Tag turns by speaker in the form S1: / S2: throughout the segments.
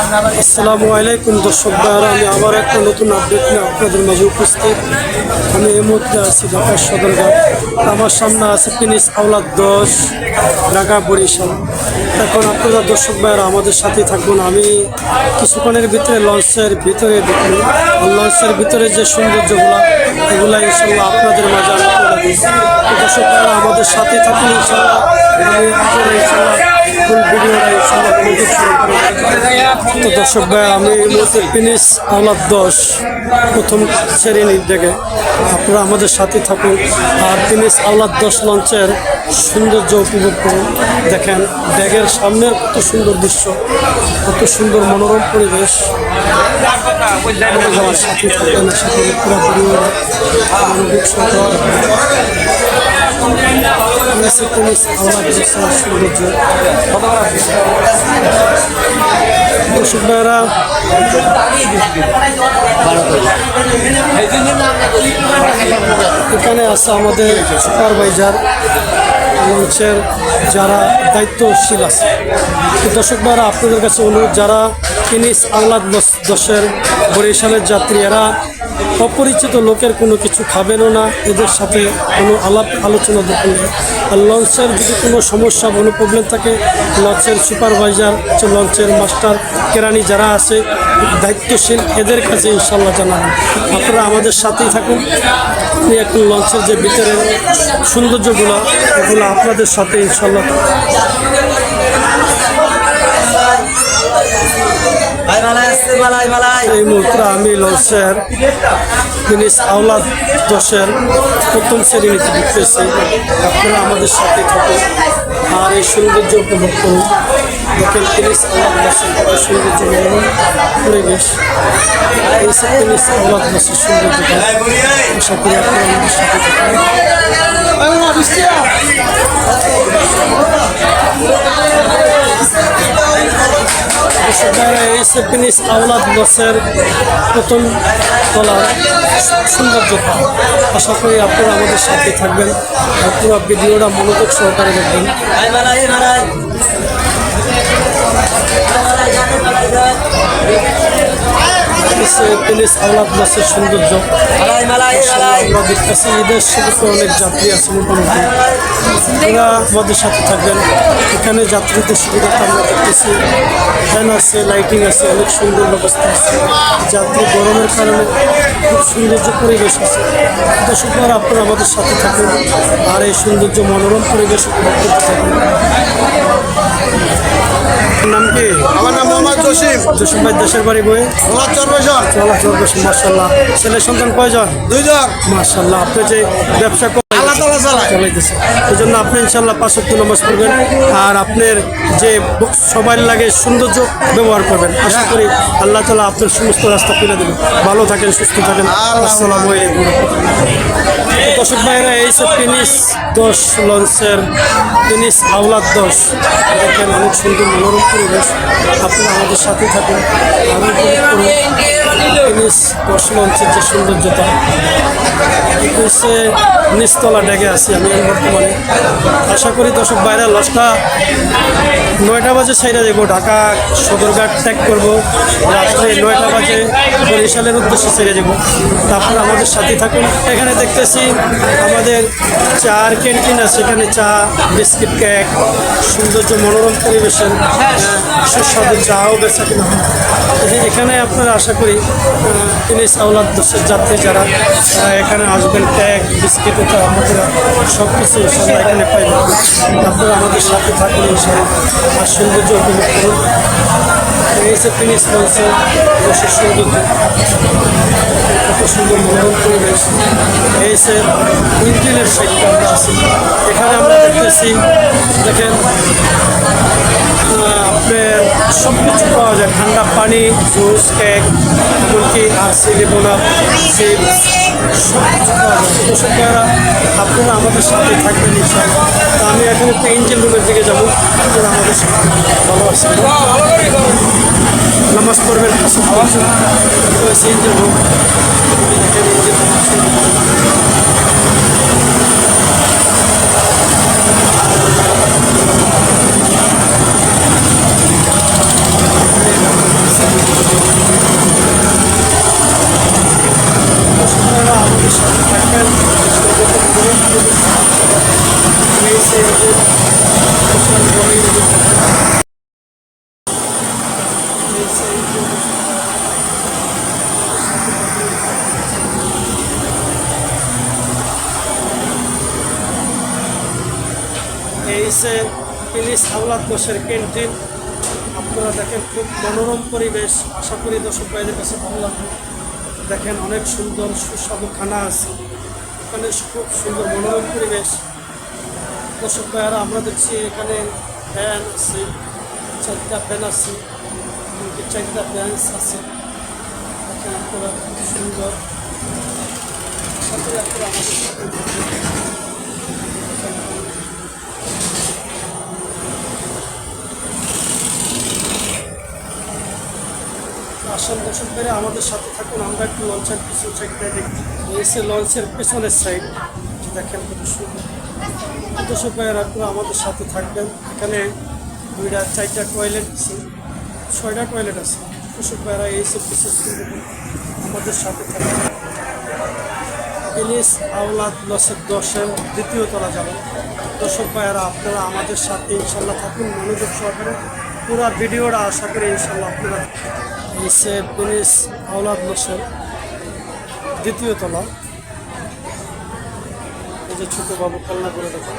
S1: আসসালামু আলাইকুম দর্শক ভাইরা, আমি আবার একটা নতুন আপডেট নিয়ে আপনাদের মাঝে উপস্থিত। আমি এই মুহূর্তে আছি ঢাকা সদরঘাট। আমার সামনে আছে প্রিন্স আওলাদ 10 ঢাকা বরিশাল। এখন আপনারা দর্শক ভাইরা আমাদের সাথে থাকবেন। আমি কিছুক্ষণের ভিতরে লঞ্চের ভিতরে ঢুকবো। লঞ্চের ভিতরে যে সৌন্দর্যগুলো এগুলা ইনশাল্লাহ আপনাদের মাঝে আমি তুলে দিই। দর্শক ভাইরা আমাদের সাথে থাকুন ইনশাল্লাহ। আমি আপনারা ইনশাল্লাহ ফুল ভিডিওটা ইনশাল্লাহ তো দর্শক ভাই, আমি এই মুহূর্তে প্রিন্স আওলাদ 10 প্রথম শ্রেণীর দেখে আপনারা আমাদের সাথে থাকুন। আর প্রিন্স আওলাদ 10 লঞ্চের সৌন্দর্য উপভোগ করুন। দেখেন ব্যাগের সামনের কত সুন্দর দৃশ্য, কত সুন্দর মনোরম পরিবেশ। আমার সাথে থাকেন, সাথে পুরো পরিবার মানবিক সৌন্দর্য দর্শক ভাইরা এখানে আছে আমাদের সুপারভাইজার লঞ্চের যারা দায়িত্বশীল আছে। দর্শক ভাইরা আপনাদের কাছে অনুরোধ, যারা প্রিন্স আওলাদ 10 বরিশালের যাত্রী, এরা অপরিচিত লোকের কোনো কিছু খাবেনও না, এদের সাথে কোনো আলাপ আলোচনা দেখুন। আর লঞ্চের যদি কোনো সমস্যা কোনো প্রবলেম থাকে, লঞ্চের সুপারভাইজার, লঞ্চের মাস্টার কেরানি যারা আছে দায়িত্বশীল, এদের কাছে ইনশাল্লাহ জানাবেন। আপনারা আমাদের সাথেই থাকুন। আপনি এখন লঞ্চের যে ভিতরের সৌন্দর্যগুলো এগুলো আপনাদের সাথে ইনশাল্লাহ। এই মুহূর্তে আমি লঞ্চের প্রিন্স আওলাদ 10 প্রথম শ্রেণীতে ঢুকতেছি। আপনারা আমাদের সাথে থাকুন আর এই সৌন্দর্য উপভোগ করুন। দেখেন প্রিন্স আওলাদ 10 কত সৌন্দর্য পরিবেশ। এই প্রিন্স আওলাদ 10 সৌন্দর্যটা আশা করি আপনারা আমাদের সাথে থাকুন। এই প্রিন্স আওলাদ 10 প্রথম তলার সৌন্দর্যতা আশা করি আপনারা আমাদের সাথে থাকবেন আর পুরো ভিডিওটা মনোযোগ সহকারে দেখবেন। প্রিন্স আওলাদ 10 সৌন্দর্য আমরা দেখতেছি। ঈদের শুধু অনেক যাত্রী আছে, মোটামুটি ওরা আমাদের সাথে থাকবেন। এখানে যাত্রীদের সুবিধাটা আমরা দেখতেছি, ফ্যান আছে, লাইটিং আছে, অনেক সুন্দর ব্যবস্থা আছে। যাত্রী গরমের কারণে খুব সৌন্দর্য পরিবেশ আছে। দর্শক আপনারা আমাদের সাথে থাকুন আর এই সৌন্দর্য মনোরম পরিবেশ উপভোগ করতে থাকুন। নাম কি?
S2: আমার নাম মোহাম্মদ জসিম।
S1: জসিম ভাই দেশের বাড়ি বই চলা মার্শাল্লাহ। ছেলে সন্তান কয়জন?
S2: 2 জন।
S1: মার্শাল্লাহ। আপনি যে ব্যবসা চালাইতেছে এই জন্য আপনি ইনশাল্লাহ 5 ওয়াক্ত নামাজ পড়বেন আর আপনার যে সবাই লাগে সৌন্দর্য ব্যবহার করবেন। আশা করি আল্লাহ তাআলা আপনার সমস্ত রাস্তা খুলে দেবেন। ভালো থাকেন, সুস্থ থাকেন। আসসালামু আলাইকুম। দর্শক ভাইরা, এই সব প্রিন্স 10 লঞ্চের প্রিন্স আওলাদ 10 দেখেন অনেক সুন্দর মনোরম পরিবেশ। আপনারা আমাদের সাথে থাকুন। প্রিন্স 10 লঞ্চের যে সৌন্দর্যতা হচ্ছে নিচতলা ডেকে আছি আমি বর্তমানে। আশা করি দর্শক বাইরে লঞ্চটা 9টা বাজে ছেড়ে দেবো, ঢাকা সদরঘাট ত্যাগ করবো। রাত্রে 9টা বাজে বরিশালের উদ্দেশ্যে ছেড়ে দেবো। তারপর আমাদের সাথে থাকুন। এখানে দেখতেছি আমাদের চার ক্যান্টিন আছে, এখানে চা, বিস্কিট, কেক, সৌন্দর্য মনোরম পরিবেশের সুস্বাদু চাও বেচা কিনা হয়। এখানে আপনারা আশা করি প্রিন্স আওলাদ 10 যাত্রী যারা এখানে আসবেন, কেক, বিস্কিট আমাদের সব কিছু ইনশাল্লাহ এখানে পাইবেন। আপনারা আমাদের সাথে থাকুন ইনশাল্লাহ আর সৌন্দর্য উপভোগ করুন। এই যে প্রিন্স লঞ্চের দেশের সৌন্দর্য, কত সুন্দর মনোরম পরিবেশ। এই যে ইঞ্জিনের সাইডটা আমরা আছি, এখানে আমরা দেখতেছি। দেখেন আপনার সব কিছু পাওয়া যায়, ঠান্ডা পানি, জুস, কেক, এমনকি আরসি, লেবনা, চিপস সব কিছু পাওয়া যায়। দর্শকরা আপনারা আমাদের সাথে থাকবেন ইনশাআল্লাহ। আমি এখন একটু ইঞ্জিন রুমের দিকে যাবো। আপনারা আমাদের সাথে ভালো আছেন, নামাজ পড়বেন। ইঞ্জিন রুম, এই সে প্রিন্স আওলাদ বসের ক্যান্টিন। আপনারা দেখেন খুব মনোরম পরিবেশ, আশা করি দর্শক ভাইদের কাছে ভালো লাগবে। দেখেন অনেক সুন্দর সুস্বাদু খানা আছে এখানে, খুব সুন্দর মনোরম পরিবেশ। দর্শক ভাইয়ারা আমরা দেখছি এখানে ফ্যান আছে, 4টা ফ্যান আছে, 4টা বেঞ্চ আছে। দেখেন আপনারা খুব সুন্দর। আশা করি আপনারা আমাদের আসল দর্শক ভাইরা আমাদের সাথে থাকুন। আমরা একটু লঞ্চের পিছন সাইডটা দেখি। এসে লঞ্চের পেছনের সাইড দেখেন খুব সুন্দর। দর্শক ভাইয়েরা আপনারা আমাদের সাথে থাকবেন। এখানে 2টা 4টা টয়লেট আছে, 6টা টয়লেট আছে। দর্শক ভাইয়েরা এইসব বিশেষ করে আমাদের সাথে থাকবেন। প্রিন্স আওলাদ লজের 10-এর 2য় তলা যাবেন। দর্শক ভাইয়েরা আপনারা আমাদের সাথে ইনশাল্লাহ থাকুন মনোযোগ সহকারে। পুরো ভিডিওটা আশা করি ইনশাল্লাহ আপনারা। এসে প্রিন্স আওলাদ লজের 2য় তলা। এই যে ছোট বাবু খেলনা করে দেখেন।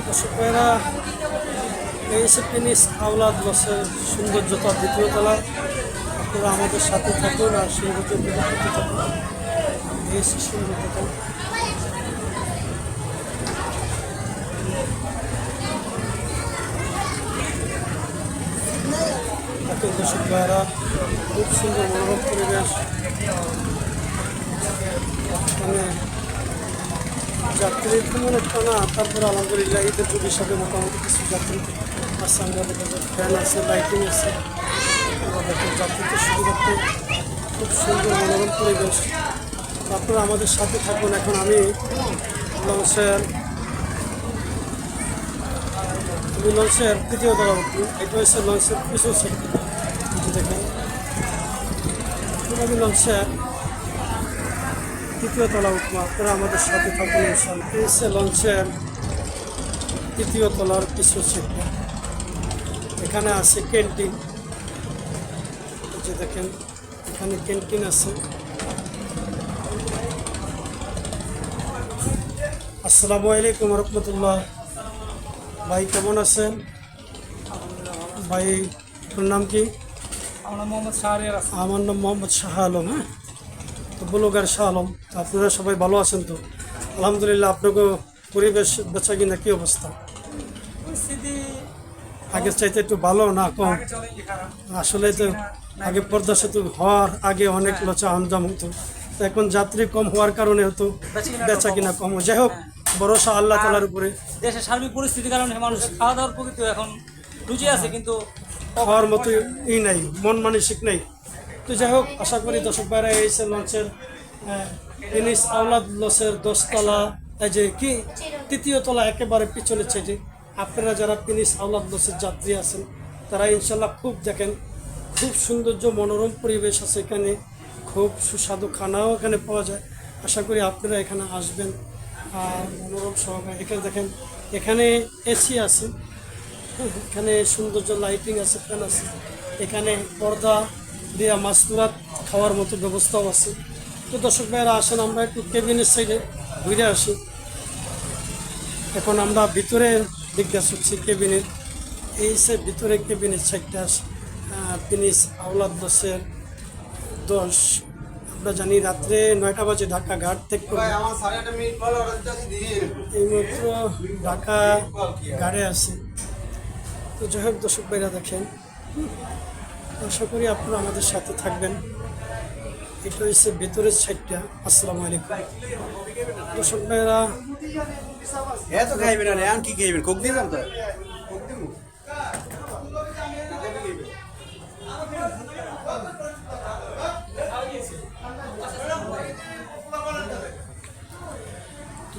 S1: দর্শক ভাইয়েরা এই সে প্রিন্স আওলাদ লজের সৌন্দর্যতা 2য় তলা। আপনারা আমাদের সাথে থাকুন আর সৌন্দর্য করতে থাকুন। এই সে সৌন্দর্যতা। দর্শক ভাইয়েরা খুব সুন্দর মনোরম পরিবেশ। মানে যাত্রী তেমন একটা না, তারপরে আলহামদুলিল্লাহ ঈদের যুগ হিসাবে মোটামুটি কিছু যাত্রী আছে। আমরা দেখেন ফ্যান আছে, লাইটিং আছে। আমরা দেখেন যাত্রীতে সুবিধার্থে খুব সুন্দর মনোরম পরিবেশ। আপনারা আমাদের সাথে থাকুন। এখন আমি লঞ্চের 3য় তলা উঠি। এটা হচ্ছে লঞ্চের পিছন সাইড। দেখেন আমি লঞ্চের 3য় তলা উঠবো। আপনারা আমাদের সাথে থাকুন ইনশাআল্লাহ। এই হচ্ছে লঞ্চের 3য় তলার পিছন সাইড। এখানে আছে ক্যান্টিন। যে দেখেন এখানে ক্যান্টিন আছে। আসসালামু আলাইকুম রহমতুল্লাহ। ভাই কেমন আছেন? ভাই আপনার নাম কি?
S2: আমার নাম মোহাম্মদ শাহরিয়ার।
S1: আমার নাম মোহাম্মদ শাহ আলম। হ্যাঁ, তো ব্লগার শাহ আলম। তো আপনারা সবাই ভালো আছেন তো? আলহামদুলিল্লাহ। আপনাকে পরিবেশ বেচা কিনা কী অবস্থা?
S2: পরিস্থিতি
S1: আগের চাইতে একটু ভালো না কম?
S2: আগে চলে কি খারাপ।
S1: আসলে তো আগে পর্দা সেতু হওয়ার আগে অনেক লোচা আমজাম হতো, তো এখন যাত্রী কম হওয়ার কারণে হতো বেচা কিনা কম। যাই হোক, ভরসা আল্লাহ তাআলার উপরে।
S2: দেশের সার্বিক পরিস্থিতির কারণে মানুষ খাওয়া দাওয়ার প্রতি এখন রুচি আছে, কিন্তু
S1: খাওয়ার মতো নাই, মন মানসিক নেই। তো যাই হোক, আশা করি দর্শক ভাইরা এই যে লঞ্চের প্রিন্স আওলাদ লজের 10 তলা, এই যে কি 3য় তলা একেবারে পিছনের সাইডে। আপনারা যারা প্রিন্স আওলাদ লজের যাত্রী আছেন তারা ইনশাল্লাহ খুব দেখেন, খুব সৌন্দর্য মনোরম পরিবেশ আছে এখানে। খুব সুস্বাদু খানাও এখানে পাওয়া যায়। আশা করি আপনারা এখানে আসবেন আর মনোরম সহকারে। এখানে দেখেন এখানে এসি আছে, এখানে সৌন্দর্য লাইটিং আছে, ফ্যান আছে। এখানে পর্দা দিয়ে মাছতুরাত খাওয়ার মতো ব্যবস্থাও আছে। তো দর্শক ভাইয়েরা আসেন, আমরা একটু কেবিনের সাইডে ঘুরে আসি। এখন আমরা ভিতরে দিকটা শুনছি কেবিনের। এই সে ভিতরে কেবিনের সাইডটা প্রিন্স আওলাদ লজের 10। আমরা জানি রাত্রে 9টা বাজে ঢাকা ঘাট থেকে এইমাত্র ঢাকা ঘাটে আছে। তো যাই হোক দর্শক ভাইরা দেখেন, আশা করি আপনারা আমাদের সাথে থাকবেন। এটা হচ্ছে ভেতরের সাইডটা। আসসালামু আলাইকুম দর্শক ভাইরা।
S3: এত খাইবেন না, এখন কি খাইবেন? কোক দিবেন তো?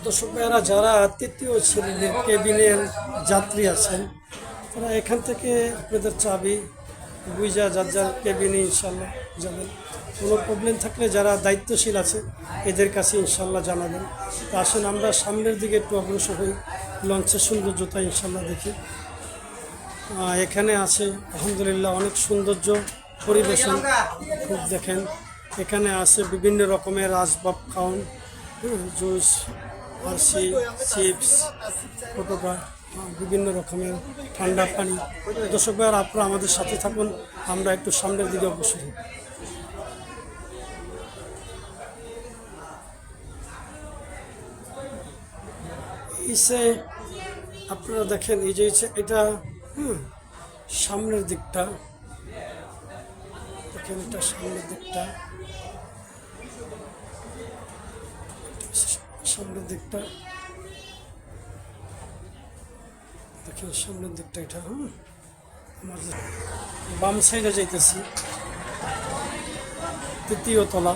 S1: দর্শক ভাইয়েরা, যারা 3য় শ্রেণীর কেবিনের যাত্রী আছেন তারা এখান থেকে আপনাদের চাবি বুঝা যার যার কেবিনে ইনশাল্লাহ যাবেন। কোনো প্রবলেম থাকলে যারা দায়িত্বশীল আছে এদের কাছে ইনশাল্লাহ জানাবেন। তো আসেন আমরা সামনের দিকে একটু অগ্রসর হই, লঞ্চের সৌন্দর্যতা ইনশাল্লাহ দেখি। এখানে আছে আলহামদুলিল্লাহ অনেক সৌন্দর্য পরিবেশন। খুব দেখেন এখানে আছে বিভিন্ন রকমের আসবাব খাওন, জুস, আরসি, চিপস, ফটোকা, বিভিন্ন রকমের ঠান্ডা পানি। দর্শক ভাইয়েরা, আপনারা আমাদের সাথে থাকুন, আমরা একটু সামনের দিকে অগ্রসর হই। ইসে আপনারা দেখেন, এই যে এটা সামনের দিকটা দেখেন, এটা সামনের দিকটা, সামনের দিকটা দেখেন, সামনের দিকটা এটা। আমার বাম সাইডে যাইতেছি, 3য় তলা।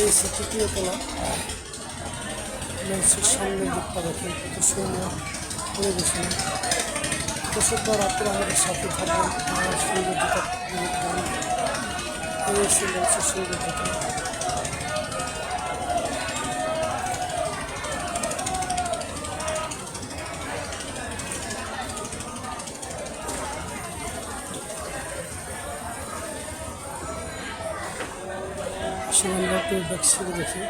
S1: এই 3য় তলা। সামনের দিকটা দেখেন কত সুন্দর পরিবেশ। দর্শকবার, আপনারা আমাদের সাথে থাকবেন, সৌন্দর্যতা সৌন্দর্যতা। আসলে আমরা একটু ব্যাক সাইডে দেখি।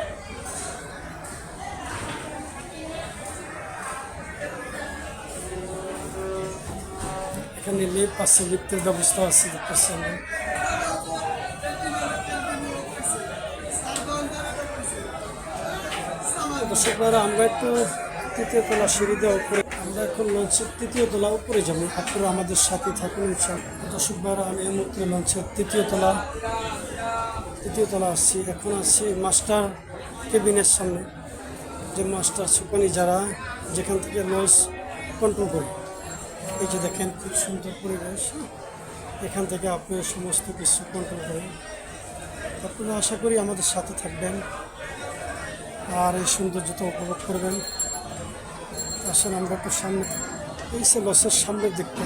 S1: এখানে লিফট আছে, লিফটের ব্যবস্থা আছে, দেখতেছি আমরা। দর্শকরা, আমরা একটু 3য় তলা সিঁড়ি দেওয়া উপরে, আমরা এখন লঞ্চের 3য় তলা উপরে যাবো। আপনারা আমাদের সাথে থাকুন ইনশাআল্লাহ। দর্শকরা, আমি এই মুহূর্তে লঞ্চের 3য় তলা আসছি। এখন আসছি মাস্টার কেবিনের সামনে, যে মাস্টার সুপানি যারা যেখান থেকে লঞ্চ কন্ট্রোল করে। এই যে দেখেন, খুব সুন্দর পরিবেশ, এখান থেকে আপনি সমস্ত কিছু কন্ট্রোল করেন। আপনারা আশা করি আমাদের সাথে থাকবেন আর এই সৌন্দর্যতা উপভোগ করবেন। আসেন আমরা একটু সামনে, এই সে লঞ্চের সামনের দিকটা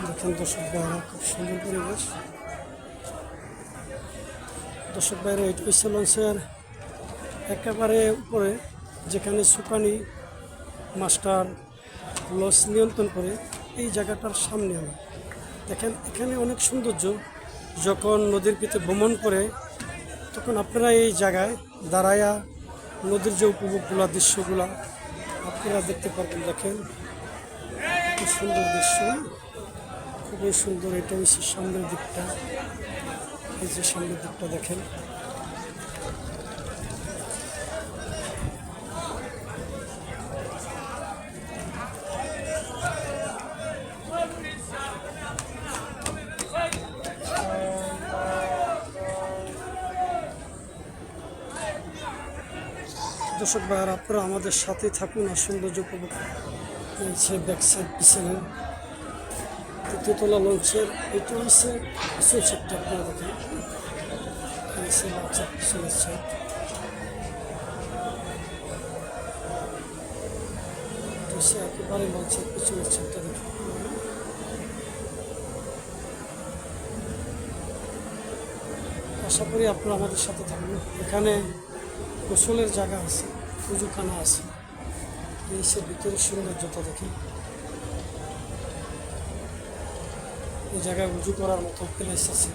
S1: দেখেন। দর্শক ভাইরা, খুব সুন্দর পরিবেশ। দর্শক ভাইরা, এই সে লঞ্চের একেবারে উপরে, যেখানে সুপানি মাস্টার লঞ্চ নিয়ন্ত্রণ করে, এই জায়গাটার সামনে হবে। দেখেন, এখানে অনেক সৌন্দর্য। যখন নদীর পিঠে ভ্রমণ করে, তখন আপনারা এই জায়গায় দাঁড়ায়া নদীর যে উপভোগগুলো, দৃশ্যগুলো আপনারা দেখতে পারবেন। দেখেন, খুব সুন্দর দৃশ্য, খুবই সুন্দর। এটা হচ্ছে সামনের দিকটা, এই যে সামনের দিকটা দেখেন। দর্শক ভাইয়ারা, আপনারা আমাদের সাথে থাকুন আর সৌন্দর্য উপভোগ। ব্যাক সাইড পিছনে 3য় তলা লঞ্চের, এটা হচ্ছে পিছনের সাইডটা আপনারা দেখেন। লঞ্চের পিছনের সাইড, একেবারে লঞ্চের পিছনের সাইডটা দেখেন। আশা করি আপনারা আমাদের সাথে থাকবেন। এখানে গোসলের জায়গা আছে, পুজোখানা আছে। এই সে ভিতরে সৌন্দর্যতা দেখি, এই জায়গায় উজু করার মতো প্লেস আছে।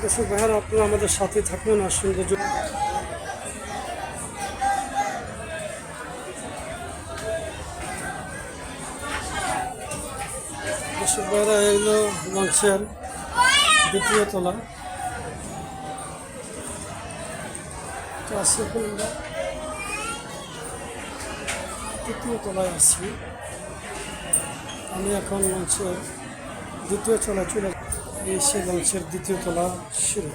S1: দর্শক ভাইয়ারা, আপনারা আমাদের সাথে থাকুন আর সৌন্দর্য। দর্শক ভাইয়ারা, এগুলো লঞ্চের 2য় তলা। তো আসি এখন আমরা 3য় তলায় আছি। আমি এখন লঞ্চের 2য় তলায় চলে, এই সে লঞ্চের 2য় তলা সিঁড়ি।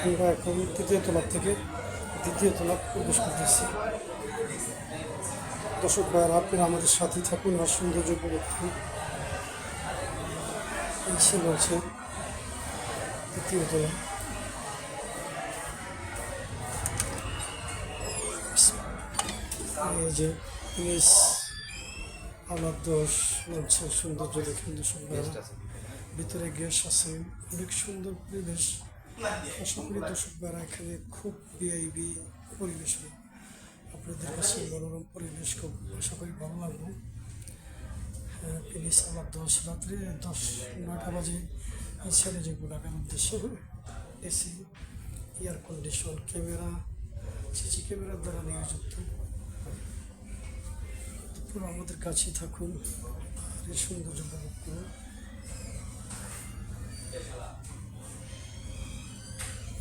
S1: আমরা এখন 3য় তলা থেকে 2য় তলা প্রবেশ করতেছি। দর্শক ভাইয়ারা, আপনারা আমাদের সাথে থাকুন আর সৌন্দর্য উপভোগ করুন। এই সে লঞ্চের 2য় তলা। এই যে পিস আমার দোষ লঞ্চের সৌন্দর্য দেখেন দর্শক ভাইরা। ভিতরে গ্যাস আছে, অনেক সুন্দর পরিবেশ। আশা করি দর্শক ভাইরা এখানে খুব ভিআইপি পরিবেশ হয়। আপনাদের কাছে মনোরম পরিবেশ খুব আশা করি ভালো লাগবে। প্লিজ আমার 10 রাত্রে 9টা বাজে ছেড়ে যাবো ঢাকার উদ্দেশ্যে। AC, air condition, camera, CC ক্যামেরার দ্বারা নিয়োজিত। পুরো আমাদের কাছেই থাকুন আর এই সৌন্দর্য উপভোগ করুন।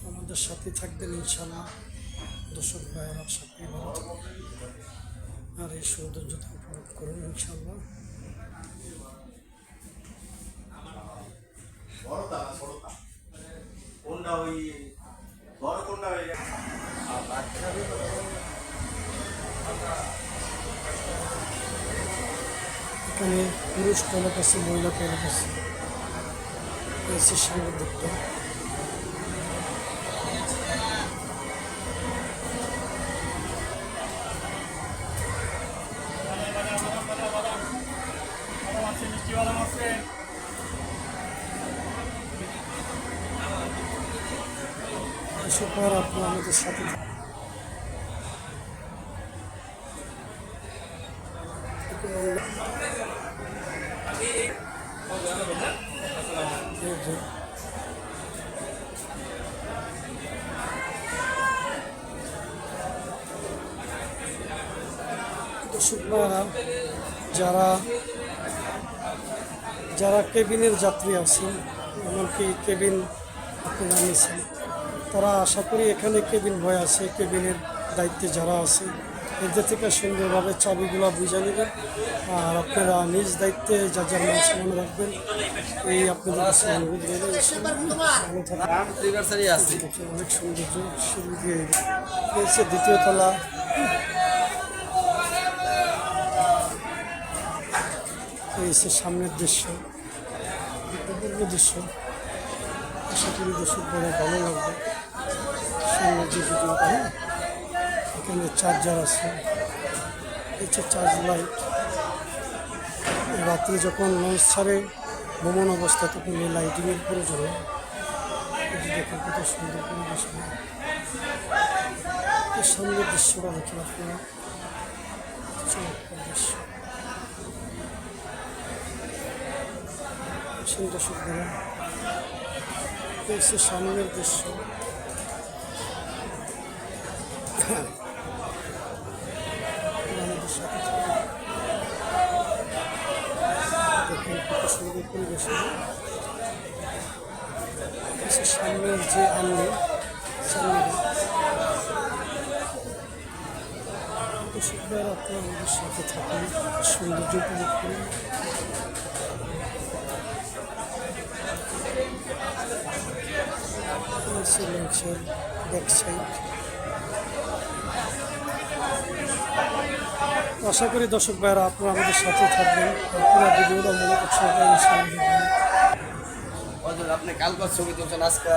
S1: আমাদের সাথে থাকবেন ইনশাল্লাহ দর্শক ভাইয়ের আশা করি ভালো থাকবেন আর এই সৌন্দর্যতা উপভোগ করুন ইনশাল্লাহ। এখানে পুরুষ টয়লেট আছে, মহিলা টয়লেট আছে। এসি সামনের দিকটা সুপার। আপনার আমাদের সাথে যারা যারা কেবিনের যাত্রী আছেন, এমনকি কেবিন আপনারা নিয়েছেন, তারা আশা করি এখানে কেবিন বয় আছে, কেবিনের দায়িত্বে যারা আছে এদের থেকে সুন্দরভাবে চাবিগুলো বুঝে নেবেন। আর আপনারা নিজ দায়িত্বে যার যার মাছ মনে রাখবেন, এই আপনাদের কাছে অনুরোধ রইল। ভালো থাকবেন। অনেক সৌন্দর্য শুরু দিয়ে হচ্ছে দ্বিতীয় তলা। এই হচ্ছে সামনের দৃশ্য, অপূর্ব দৃশ্য। আশা করি দর্শক বড় ভালো লাগবে সামনের যে ভিডিওটা। এখানে চার্জার আছে, হচ্ছে চার্জ লাইট। রাত্রে যখন লঞ্চ ছাড়ে ভ্রমণ অবস্থা তখন এই লাইটিংয়ের প্রয়োজন হয়। দেখেন কত সুন্দর পরিবেশ। এই সামনের দৃশ্যটা দেখেন আপনারা, চমৎকার দৃশ্য। সুন্দর সুন্দর হচ্ছে সামনের দৃশ্য। আমাদের সাথে দেখেন কত সুন্দর পরিবেশ। সামনের যে আনলে সামনে সুন্দর। আপনারা আমাদের সাথে থাকুন, সৌন্দর্য উপভোগ করুন। লঞ্চের ব্যাক সাইড। আশা করি দর্শক ভাইরা আপনারা আমাদের সাথে থাকবেন। আপনারা ভিডিওটা মনে করছেন
S3: আপনি কালকে ছবি তুলছেন আজকে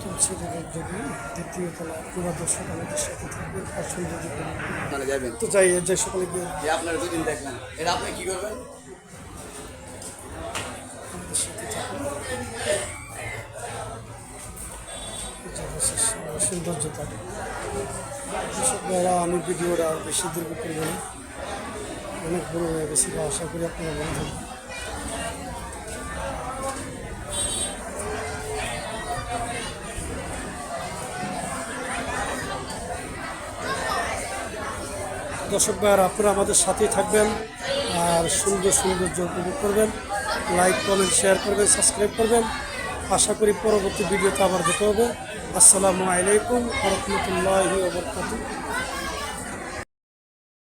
S1: তুলছে যদি দ্বিতীয় তলা। আপনারা দর্শক আমাদের সাথে থাকবেন আর সৌন্দর্য
S3: মানে যাবেন
S1: তো যাই যে সকলে
S3: যে আপনারা দুদিন দেখলেন, এটা আপনি কি করবেন?
S1: আমাদের সাথে থাকুন। সৌন্দর্যতা দর্শক ভাইরা, আমি ভিডিওটা আর বেশি দীর্ঘ করব না, অনেক বড় হয়ে গেছি। আশা করি আপনারা ভালো থাকবেন। দর্শক ভাইরা আপনারা আমাদের সাথেই থাকবেন আর সুন্দর সৌন্দর্য উপভোগ করবেন। লাইক, কমেন্ট, শেয়ার করবেন, সাবস্ক্রাইব করবেন। আশা করি পরবর্তী ভিডিওতে আবার দেখা হবে। আসসালামু আলাইকুম ওয়া রাহমাতুল্লাহি ওয়া বারাকাতুহু।